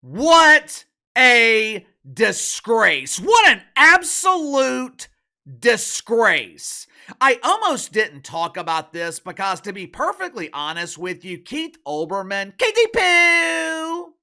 What a disgrace. What an absolute disgrace. I almost didn't talk about this because, to be perfectly honest with you, Keith Olbermann, Keithy Poo!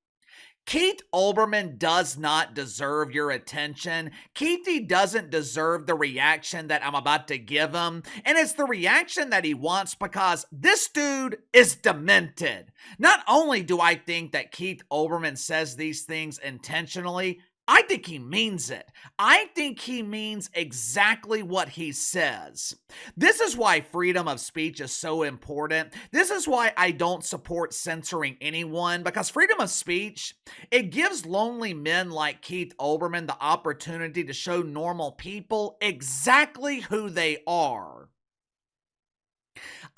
Keith Olbermann does not deserve your attention. Keithy doesn't deserve the reaction that I'm about to give him. And it's the reaction that he wants because this dude is demented. Not only do I think that Keith Olbermann says these things intentionally, I think he means it. I think he means exactly what he says. This is why freedom of speech is so important. This is why I don't support censoring anyone, because freedom of speech, it gives lonely men like Keith Olbermann the opportunity to show normal people exactly who they are.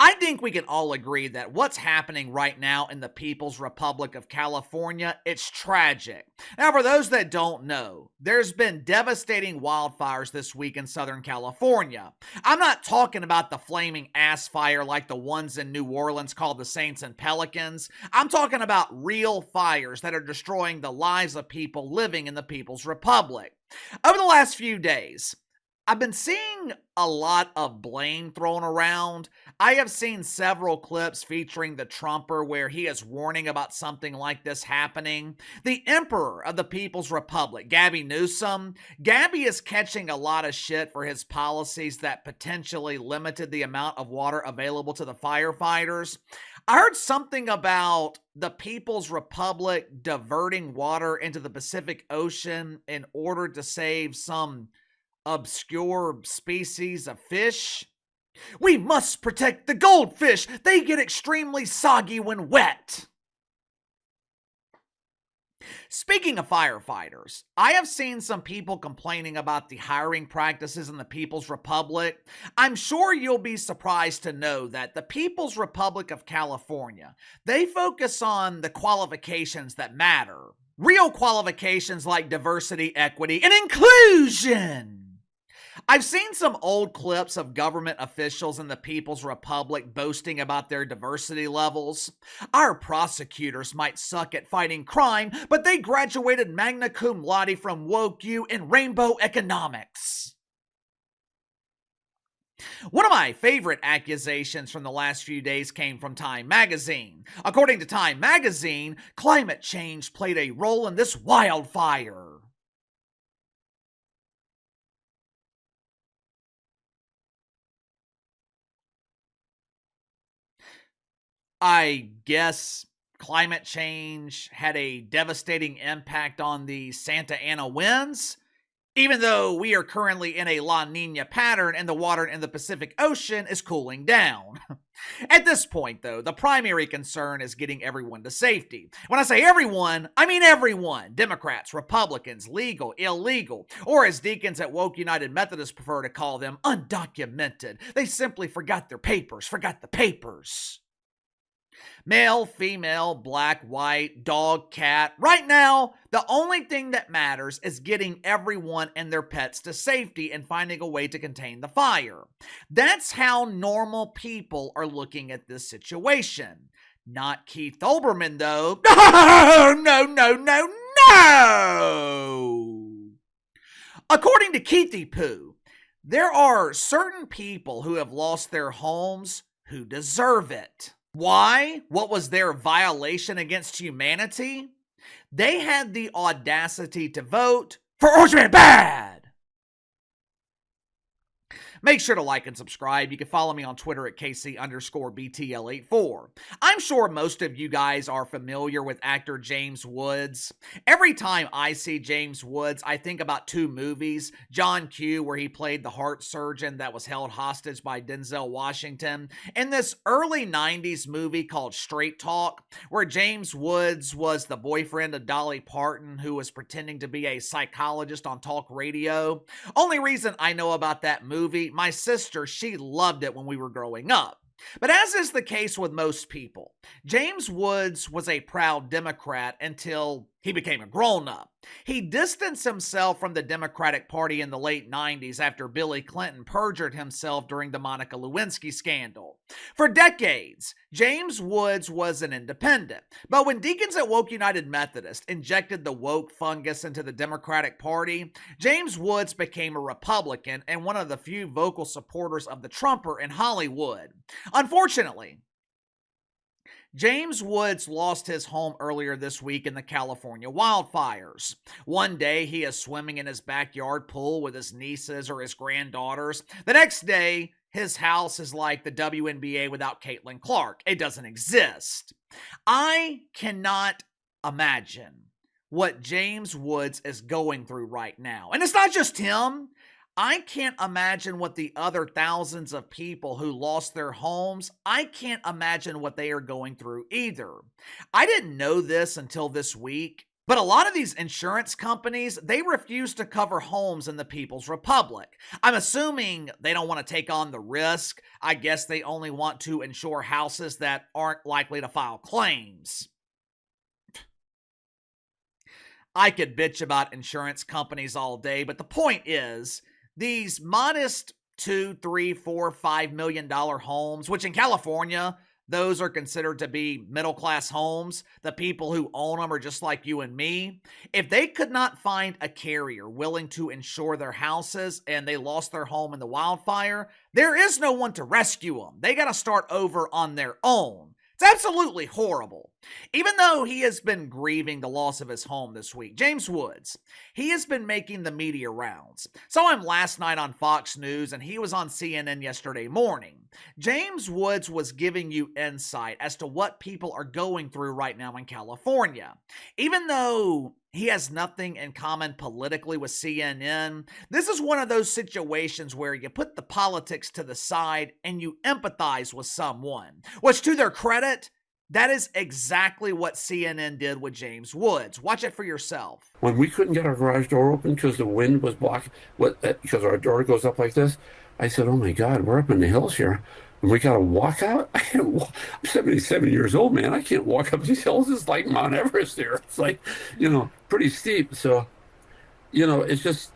I think we can all agree that what's happening right now in the People's Republic of California, it's tragic. Now, for those that don't know, there's been devastating wildfires this week in Southern California. I'm not talking about the flaming ass fire like the ones in New Orleans called the Saints and Pelicans. I'm talking about real fires that are destroying the lives of people living in the People's Republic. Over the last few days, I've been seeing a lot of blame thrown around. I have seen several clips featuring the Trumper where he is warning about something like this happening. The Emperor of the People's Republic, Gabby Newsom. Gabby is catching a lot of shit for his policies that potentially limited the amount of water available to the firefighters. I heard something about the People's Republic diverting water into the Pacific Ocean in order to save some obscure species of fish. We must protect the goldfish. They get extremely soggy when wet. Speaking of firefighters, I have seen some people complaining about the hiring practices in the People's Republic. I'm sure you'll be surprised to know that the People's Republic of California, they focus on the qualifications that matter. Real qualifications like diversity, equity, and inclusion. I've seen some old clips of government officials in the People's Republic boasting about their diversity levels. Our prosecutors might suck at fighting crime, but they graduated magna cum laude from Woke U in rainbow economics. One of my favorite accusations from the last few days came from Time magazine. According to Time magazine, climate change played a role in this wildfire. I guess climate change had a devastating impact on the Santa Ana winds, even though we are currently in a La Nina pattern and the water in the Pacific Ocean is cooling down. At this point, though, the primary concern is getting everyone to safety. When I say everyone, I mean everyone. Democrats, Republicans, legal, illegal, or as deacons at Woke United Methodist prefer to call them, undocumented. They simply forgot their papers, forgot the papers. Male, female, black, white, dog, cat. Right now, the only thing that matters is getting everyone and their pets to safety and finding a way to contain the fire. That's how normal people are looking at this situation. Not Keith Olbermann, though. No! According to Keithy Poo, there are certain people who have lost their homes who deserve it. Why? What was their violation against humanity? They had the audacity to vote for Orange Man Bad! Make sure to like and subscribe. You can follow me on Twitter at KC_BTL84. I'm sure most of you guys are familiar with actor James Woods. Every time I see James Woods, I think about two movies. John Q, where he played the heart surgeon that was held hostage by Denzel Washington, and this early 90s movie called Straight Talk, where James Woods was the boyfriend of Dolly Parton, who was pretending to be a psychologist on talk radio. Only reason I know about that movie, my sister, she loved it when we were growing up. But as is the case with most people, James Woods was a proud Democrat until He became a grown-up. He distanced himself from the Democratic Party in the late 90s after Billy Clinton perjured himself during the Monica Lewinsky scandal. For decades, James Woods was an independent. But when deacons at Woke United Methodist injected the woke fungus into the Democratic Party, James Woods became a Republican and one of the few vocal supporters of the Trumper in Hollywood. Unfortunately, James Woods lost his home earlier this week in the California wildfires. One day, he is swimming in his backyard pool with his nieces or his granddaughters. The next day, his house is like the WNBA without Caitlin Clark. It doesn't exist. I cannot imagine what James Woods is going through right now. And it's not just him. I can't imagine what the other thousands of people who lost their homes, I can't imagine what they are going through either. I didn't know this until this week, but a lot of these insurance companies, they refuse to cover homes in the People's Republic. I'm assuming they don't want to take on the risk. I guess they only want to insure houses that aren't likely to file claims. I could bitch about insurance companies all day, but the point is, these modest $2, $3, $4, $5 million homes, which in California, those are considered to be middle-class homes. The people who own them are just like you and me. If they could not find a carrier willing to insure their houses and they lost their home in the wildfire, there is no one to rescue them. They got to start over on their own. It's absolutely horrible. Even though he has been grieving the loss of his home this week, James Woods, he has been making the media rounds. Saw him last night on Fox News, and he was on CNN yesterday morning. James Woods was giving you insight as to what people are going through right now in California. Even though he has nothing in common politically with CNN, this is one of those situations where you put the politics to the side and you empathize with someone, which to their credit, that is exactly what CNN did with James Woods. Watch it for yourself. When we couldn't get our garage door open because the wind was blocking, because our door goes up like this, I said, oh my God, we're up in the hills here. And we got to walk out. I'm 77 years old, man. I can't walk up these hills. It's like Mount Everest here. It's like, pretty steep. So, it's just,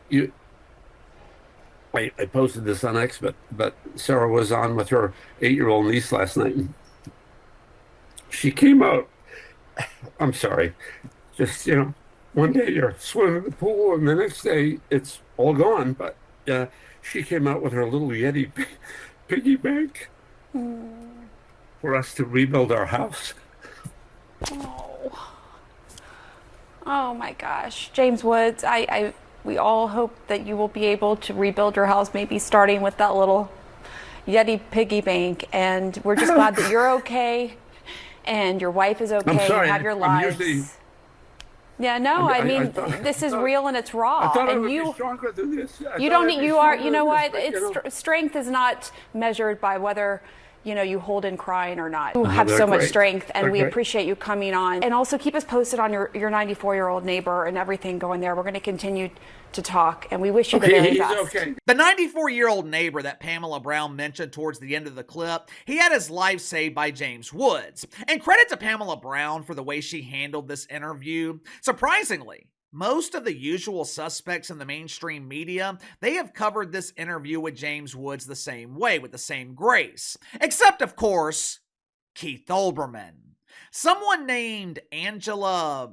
I posted this on X, but Sarah was on with her 8-year-old niece last night. And she came out, I'm sorry, just, one day you're swimming in the pool and the next day it's all gone. But she came out with her little Yeti piggy bank for us to rebuild our house. Oh my gosh. James Woods, we all hope that you will be able to rebuild your house, maybe starting with that little Yeti piggy bank. And we're just glad that you're okay and your wife is okay. I'm sorry, you have your lives. I thought, this is real and it's raw. I thought and I would be stronger than this. You know what? Strength is not measured by whether, you hold in crying or not. You have so much strength, and we appreciate you coming on. And also keep us posted on your 94-year-old neighbor and everything going there. We're going to continue to talk, and we wish you the very best. Okay. The 94-year-old neighbor that Pamela Brown mentioned towards the end of the clip, he had his life saved by James Woods. And credit to Pamela Brown for the way she handled this interview. Surprisingly, most of the usual suspects in the mainstream media, they have covered this interview with James Woods the same way, with the same grace. Except, of course, Keith Olbermann. Someone named Angela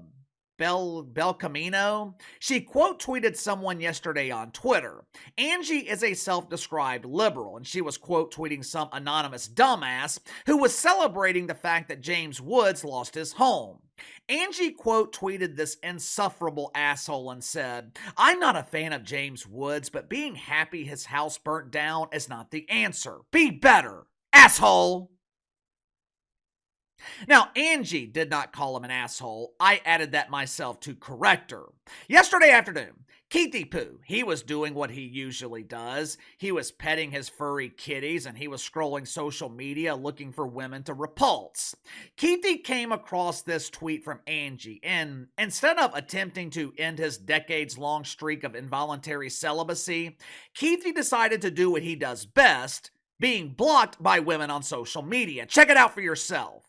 Belcamino, she quote tweeted someone yesterday on Twitter. Angie is a self-described liberal, and she was quote tweeting some anonymous dumbass who was celebrating the fact that James Woods lost his home. Angie quote tweeted this insufferable asshole and said, I'm not a fan of James Woods, but being happy his house burnt down is not the answer. Be better, asshole. Now, Angie did not call him an asshole. I added that myself to correct her. Yesterday afternoon, Keithy Poo, he was doing what he usually does. He was petting his furry kitties and he was scrolling social media looking for women to repulse. Keithy came across this tweet from Angie, and instead of attempting to end his decades-long streak of involuntary celibacy, Keithy decided to do what he does best, being blocked by women on social media. Check it out for yourself.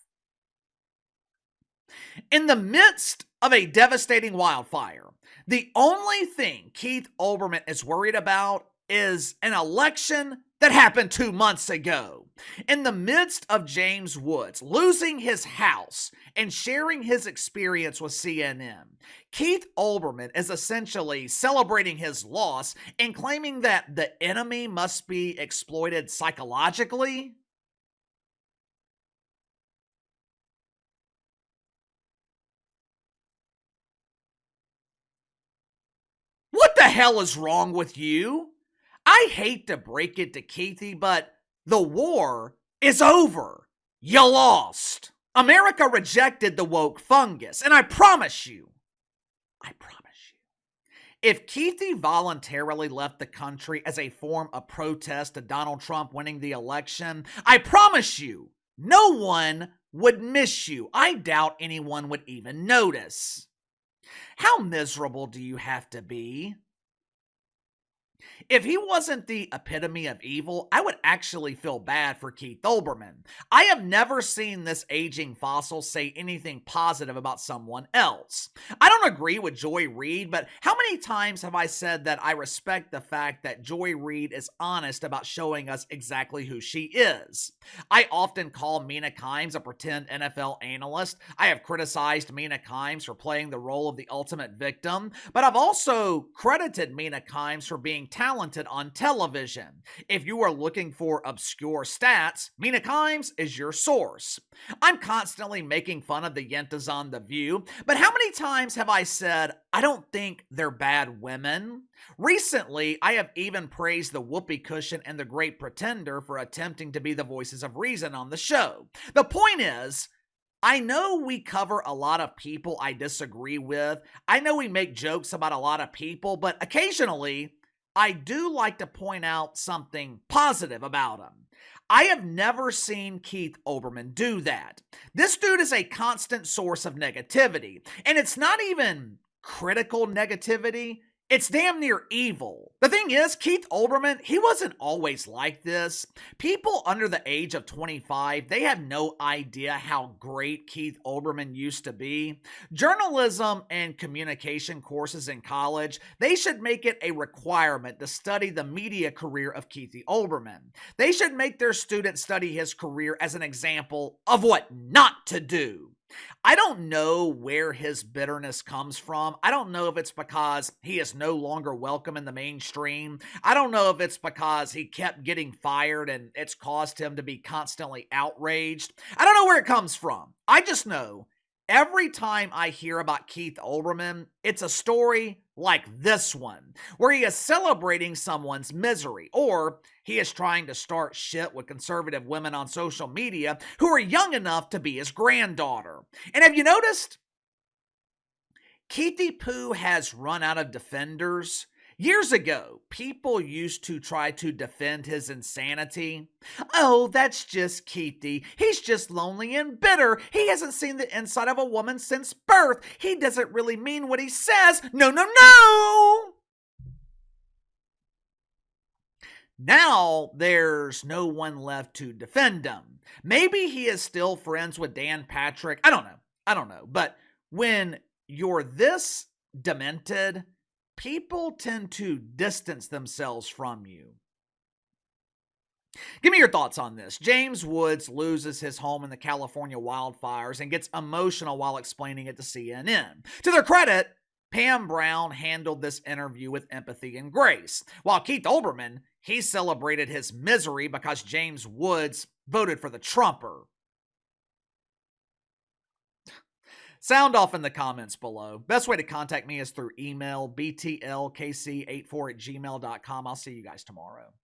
In the midst of a devastating wildfire, the only thing Keith Olbermann is worried about is an election that happened 2 months ago. In the midst of James Woods losing his house and sharing his experience with CNN, Keith Olbermann is essentially celebrating his loss and claiming that the enemy must be exploited psychologically. What the hell is wrong with you? I hate to break it to Keithy, but the war is over. You lost. America rejected the woke fungus, and I promise you, if Keithy voluntarily left the country as a form of protest to Donald Trump winning the election, I promise you, no one would miss you. I doubt anyone would even notice. How miserable do you have to be? If he wasn't the epitome of evil, I would actually feel bad for Keith Olbermann. I have never seen this aging fossil say anything positive about someone else. I don't agree with Joy Reid, but how many times have I said that I respect the fact that Joy Reid is honest about showing us exactly who she is? I often call Mina Kimes a pretend NFL analyst. I have criticized Mina Kimes for playing the role of the ultimate victim, but I've also credited Mina Kimes for being talented on television. If you are looking for obscure stats, Mina Kimes is your source. I'm constantly making fun of the Yentas on The View, but how many times have I said, I don't think they're bad women? Recently, I have even praised the Whoopee Cushion and the Great Pretender for attempting to be the voices of reason on the show. The point is, I know we cover a lot of people I disagree with. I know we make jokes about a lot of people, but occasionally, I do like to point out something positive about him. I have never seen Keith Olbermann do that. This dude is a constant source of negativity, and it's not even critical negativity. It's damn near evil. The thing is, Keith Olbermann, he wasn't always like this. People under the age of 25, they have no idea how great Keith Olbermann used to be. Journalism and communication courses in college, they should make it a requirement to study the media career of Keith Olbermann. They should make their students study his career as an example of what not to do. I don't know where his bitterness comes from. I don't know if it's because he is no longer welcome in the mainstream. I don't know if it's because he kept getting fired and it's caused him to be constantly outraged. I don't know where it comes from. I just know every time I hear about Keith Olbermann, it's a story like this one, where he is celebrating someone's misery, or he is trying to start shit with conservative women on social media who are young enough to be his granddaughter. And have you noticed? Keithy Poo has run out of defenders. Years ago, people used to try to defend his insanity. Oh, that's just Keithy. He's just lonely and bitter. He hasn't seen the inside of a woman since birth. He doesn't really mean what he says. No, no, no! Now, there's no one left to defend him. Maybe he is still friends with Dan Patrick. I don't know. But when you're this demented, people tend to distance themselves from you. Give me your thoughts on this. James Woods loses his home in the California wildfires and gets emotional while explaining it to CNN. To their credit, Pam Brown handled this interview with empathy and grace, while Keith Olbermann, he celebrated his misery because James Woods voted for the Trumper. Sound off in the comments below. Best way to contact me is through email, btlkc84@gmail.com. I'll see you guys tomorrow.